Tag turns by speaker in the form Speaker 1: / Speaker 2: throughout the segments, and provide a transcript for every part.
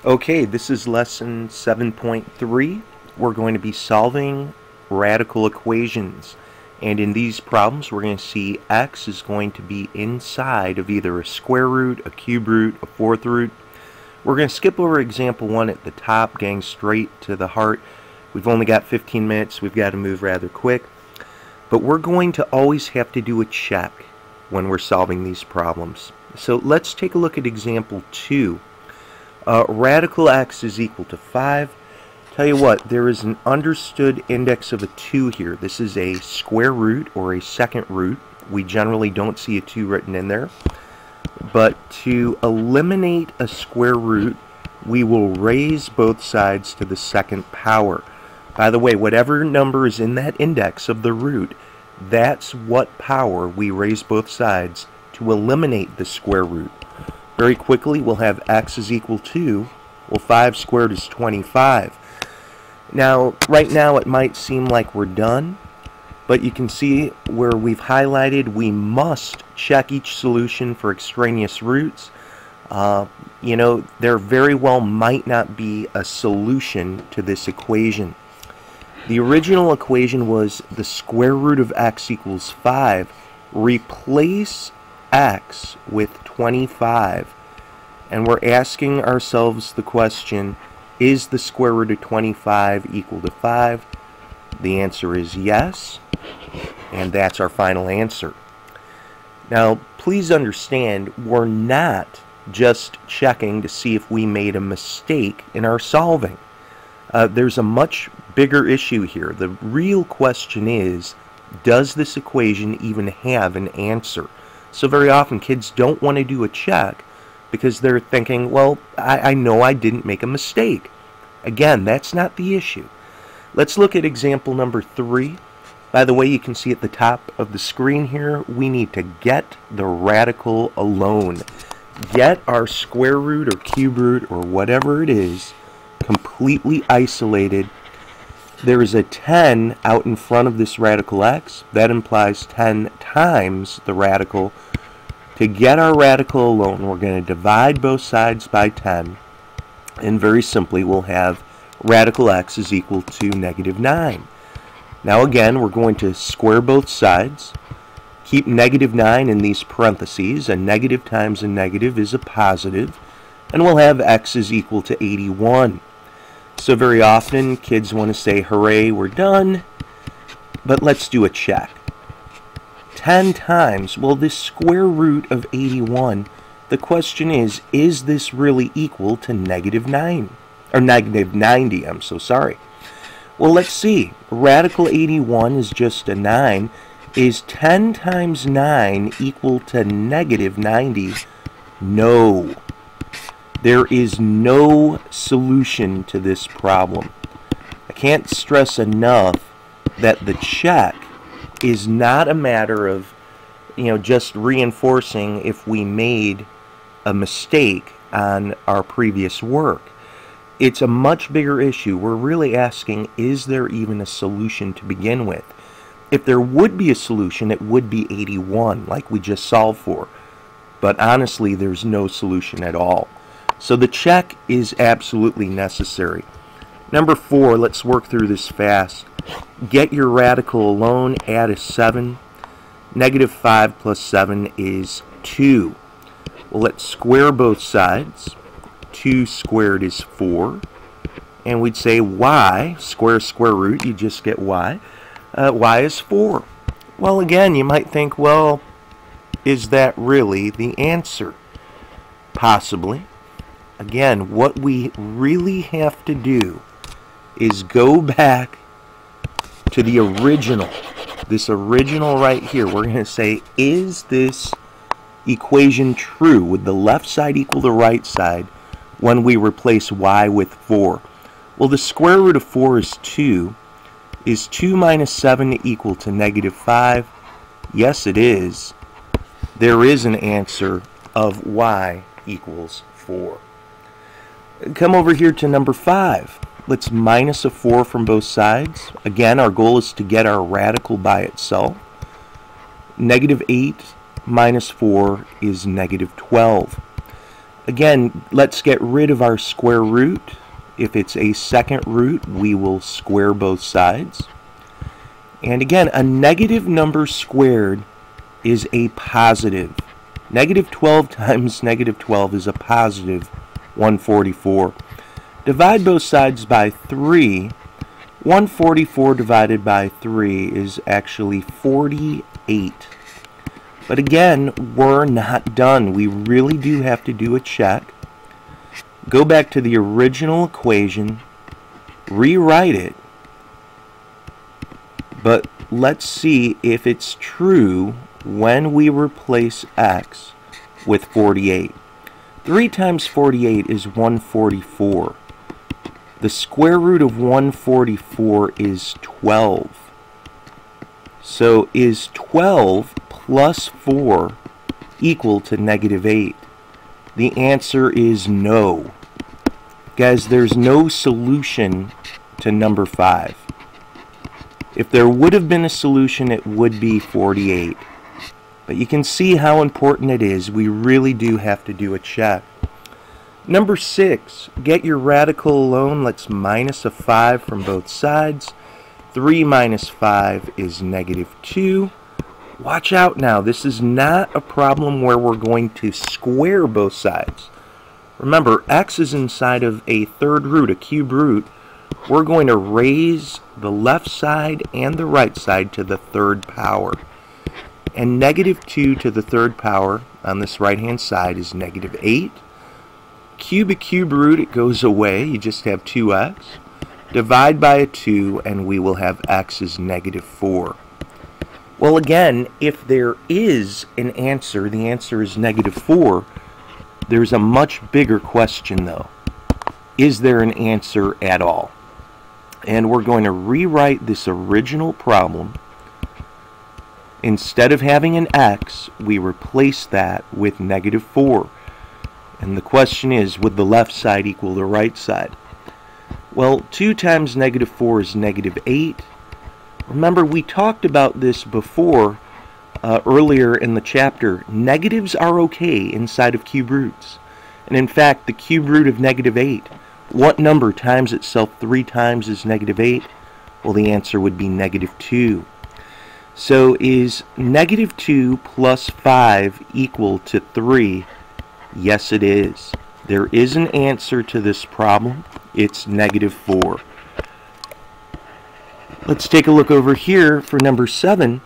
Speaker 1: Okay, this is lesson 7.3. We're going to be solving radical equations. And in these problems, we're going to see x is going to be inside of either a square root, a cube root, a fourth root. We're going to skip over example 1 at the top, getting straight to the heart. We've only got 15 minutes. We've got to move rather quick. But we're going to always have to do a check when we're solving these problems. So let's take a look at example 2. Radical x is equal to 5. Tell you what, there is an understood index of a 2 here. This is a square root or a second root. We generally don't see a 2 written in there. But to eliminate a square root, we will raise both sides to the second power. By the way, whatever number is in that index of the root, that's what power we raise both sides to eliminate the square root. Very quickly, we'll have x is equal to, well, 5 squared is 25. Now, right now it might seem like we're done, but you can see where we've highlighted we must check each solution for extraneous roots. There very well might not be a solution to this equation. The original equation was the square root of x equals 5. Replace x with 25, and we're asking ourselves the question, is the square root of 25 equal to 5? The answer is yes, and that's our final answer. Now, please understand, we're not just checking to see if we made a mistake in our solving. There's a much bigger issue here. The real question is, does this equation even have an answer? So very often kids don't want to do a check because they're thinking, well, I know I didn't make a mistake. Again, that's not the issue. Let's look at example number 3. By the way, you can see at the top of the screen here, we need to get the radical alone. Get our square root or cube root or whatever it is completely isolated. There is a 10 out in front of this radical x. That implies 10 times the radical. To get our radical alone, we're going to divide both sides by 10. And very simply, we'll have radical x is equal to negative 9. Now again, we're going to square both sides. Keep negative 9 in these parentheses. A negative times a negative is a positive. And we'll have x is equal to 81. So very often, kids want to say, hooray, we're done. But let's do a check. 10 times, well, this square root of 81, the question is this really equal to negative 9? Or negative 90, I'm so sorry. Well, let's see. Radical 81 is just a 9. Is 10 times 9 equal to negative 90? No. There is no solution to this problem. I can't stress enough that the check is not a matter of, just reinforcing if we made a mistake on our previous work. It's a much bigger issue. We're really asking, is there even a solution to begin with? If there would be a solution, it would be 81, like we just solved for. But honestly, there's no solution at all. So the check is absolutely necessary. Number 4, let's work through this fast. Get your radical alone, add a 7. Negative 5 plus 7 is 2. Well, let's square both sides. 2 squared is 4. And we'd say y, square root, you just get y. Y is 4. Well, again, you might think, well, is that really the answer? Possibly. Again, what we really have to do is go back to the original. This original right here, we're going to say, is this equation true? Would the left side equal the right side when we replace y with 4? Well, the square root of 4 is 2. Is 2 minus 7 equal to negative 5? Yes, it is. There is an answer of y equals 4. Come over here to number 5. Let's minus a 4 from both sides. Again, our goal is to get our radical by itself. Negative 8 minus 4 is negative 12. Again, let's get rid of our square root. If it's a second root, we will square both sides. And again, a negative number squared is a positive. Negative 12 times negative 12 is a positive 144. Divide both sides by 3. 144 divided by 3 is actually 48. But again, we're not done. We really do have to do a check. Go back to the original equation, rewrite it, but let's see if it's true when we replace x with 48. 3 times 48 is 144. The square root of 144 is 12. So is 12 plus 4 equal to negative 8? The answer is no. Guys, there's no solution to number 5. If there would have been a solution, it would be 48. But you can see how important it is. We really do have to do a check. Number 6, get your radical alone. Let's minus a 5 from both sides. 3 minus 5 is negative 2. Watch out now. This is not a problem where we're going to square both sides. Remember, x is inside of a third root, a cube root. We're going to raise the left side and the right side to the third power. And negative 2 to the third power on this right-hand side is negative 8. Cube a cube root, it goes away. You just have 2x. Divide by a 2, and we will have x is negative 4. Well, again, if there is an answer, the answer is negative 4. There's a much bigger question, though. Is there an answer at all? And we're going to rewrite this original problem. Instead of having an x, we replace that with negative 4. And the question is, would the left side equal the right side? Well, 2 times negative 4 is negative 8. Remember, we talked about this before, earlier in the chapter. Negatives are okay inside of cube roots. And in fact, the cube root of negative 8, what number times itself 3 times is negative 8? Well, the answer would be negative 2. So is negative 2 plus 5 equal to 3? Yes, it is. There is an answer to this problem. It's negative 4. Let's take a look over here for number 7.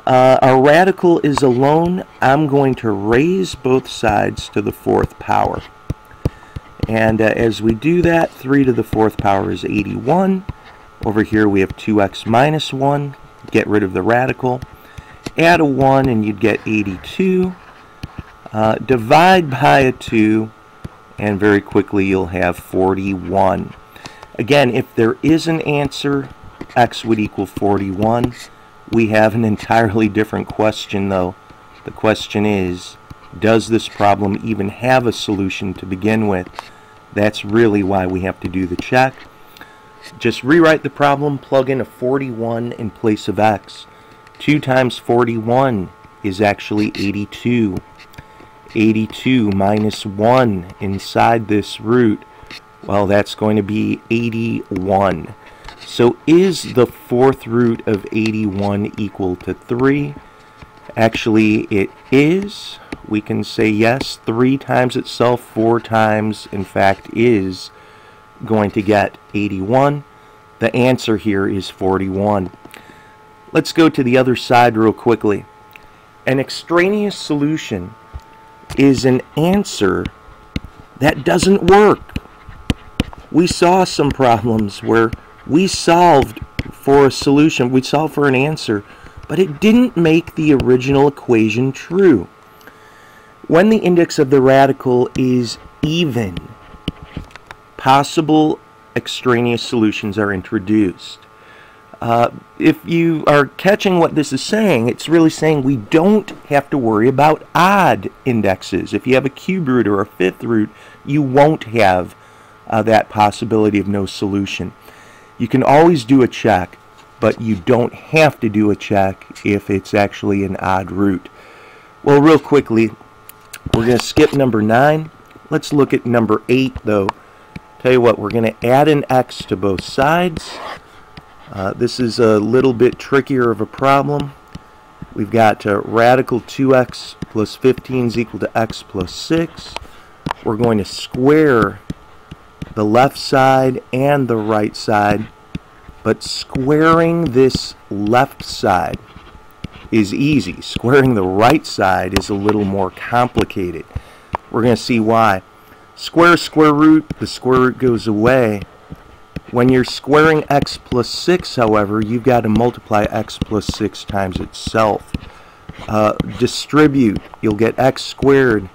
Speaker 1: Our radical is alone. I'm going to raise both sides to the 4th power. And as we do that, 3 to the 4th power is 81. Over here we have 2x minus 1. Get rid of the radical. Add a 1 and you'd get 82. Divide by a 2, and very quickly you'll have 41. Again, if there is an answer, x would equal 41. We have an entirely different question, though. The question is, does this problem even have a solution to begin with? That's really why we have to do the check. Just rewrite the problem, plug in a 41 in place of x. 2 times 41 is actually 82. 82 minus 1 inside this root, well, that's going to be 81. So is the 4th root of 81 equal to 3? Actually, it is. We can say yes. 3 times itself 4 times, in fact, is going to get 81. The answer here is 41. Let's go to the other side real quickly. An extraneous solution is an answer that doesn't work. We saw some problems where we solved for a solution, we solved for an answer, but it didn't make the original equation true. When the index of the radical is even, possible extraneous solutions are introduced. If you are catching what this is saying, it's really saying we don't have to worry about odd indexes. If you have a cube root or a 5th root, you won't have that possibility of no solution. You can always do a check, but you don't have to do a check if it's actually an odd root. Well, real quickly, we're going to skip number 9. Let's look at number 8 though. Tell you what, we're going to add an x to both sides. This is a little bit trickier of a problem. We've got radical 2x plus 15 is equal to x plus 6. We're going to square the left side and the right side, but squaring this left side is easy. Squaring the right side is a little more complicated. We're going to see why. Square square root, the square root goes away. When you're squaring x plus 6, however, you've got to multiply x plus 6 times itself. Distribute, you'll get x squared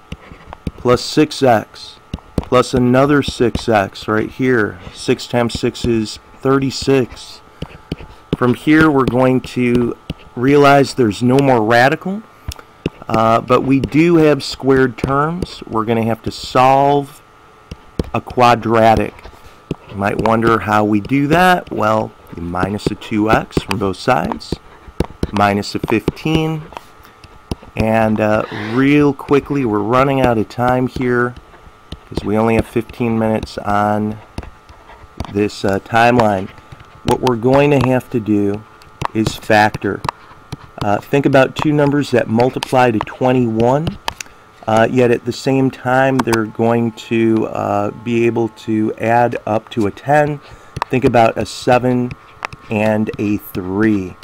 Speaker 1: plus 6x plus another 6x right here. 6 times 6 is 36. From here we're going to realize there's no more radical, but we do have squared terms. We're going to have to solve a quadratic. You might wonder how we do that. Well, you minus a 2x from both sides, minus a 15, and real quickly, we're running out of time here because we only have 15 minutes on this timeline. What we're going to have to do is factor. Think about two numbers that multiply to 21, yet at the same time they're going to be able to add up to a 10. Think about a 7 and a 3.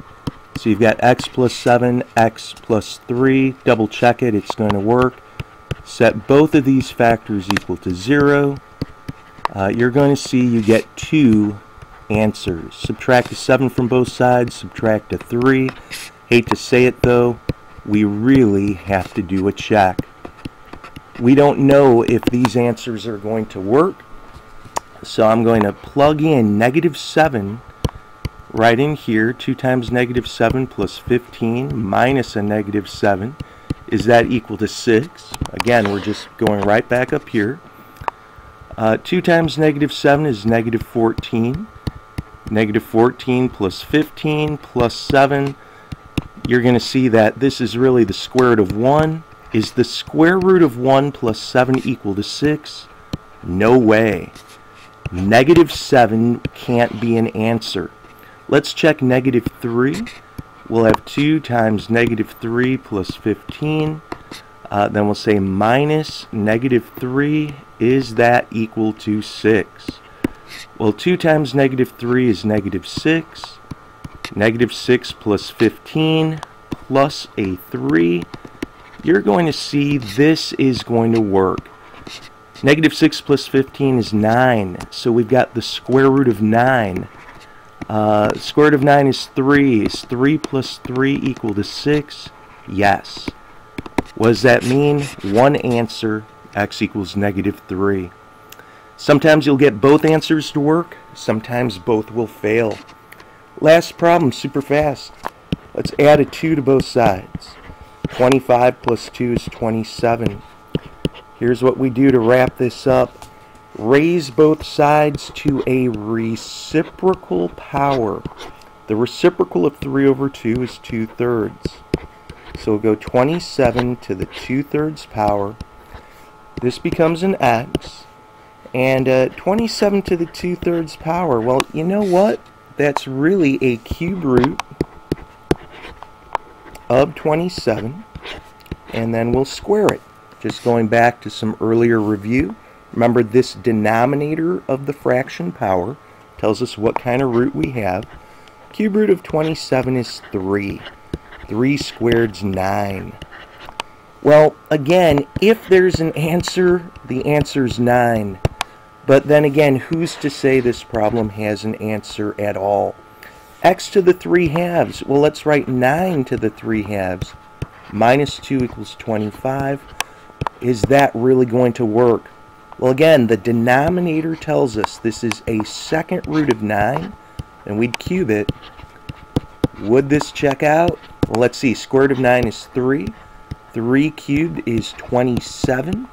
Speaker 1: So you've got x plus 7, x plus 3. Double check it, it's going to work. Set both of these factors equal to 0. You're going to see you get 2 answers. Subtract a 7 from both sides, subtract a 3. Hate to say it though, we really have to do a check. We don't know if these answers are going to work, so I'm going to plug in -7 right in here. 2 times -7 plus 15 minus a -7. Is that equal to 6? Again, we're just going right back up here. 2 times -7 is -14. -14 plus 15 plus 7. You're going to see that this is really the square root of 1. Is the square root of 1 plus 7 equal to 6? No way. -7 can't be an answer. Let's check -3. We'll have 2 times -3 plus 15. Then we'll say minus -3. Is that equal to 6? Well, 2 times -3 is -6. -6 plus 15 plus a 3. You're going to see this is going to work. -6 plus 15 is 9. So we've got the square root of 9. Square root of 9 is 3. Is 3 plus 3 equal to 6? Yes. What does that mean? One answer, x equals -3. Sometimes you'll get both answers to work. Sometimes both will fail. Last problem, super fast. Let's add a 2 to both sides. 25 plus 2 is 27. Here's what we do to wrap this up. Raise both sides to a reciprocal power. The reciprocal of 3 over 2 is 2/3. So we'll go 27 to the 2/3 power. This becomes an x. And 27 to the 2/3 power, well, you know what? That's really a cube root of 27, and then we'll square it. Just going back to some earlier review, remember this denominator of the fraction power tells us what kind of root we have. Cube root of 27 is 3. 3 squared is 9. Well, again, if there's an answer, the answer is 9. But then again, who's to say this problem has an answer at all? X to the 3 halves. Well, let's write 9 to the 3 halves. Minus 2 equals 25. Is that really going to work? Well, again, the denominator tells us this is a second root of 9, and we'd cube it. Would this check out? Well, let's see. Square root of 9 is 3. 3 cubed is 27.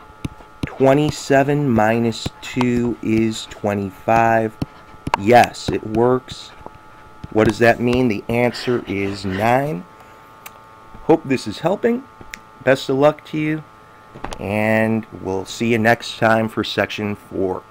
Speaker 1: 27 minus 2 is 25. Yes, it works. What does that mean? The answer is 9. Hope this is helping. Best of luck to you, and we'll see you next time for section 4.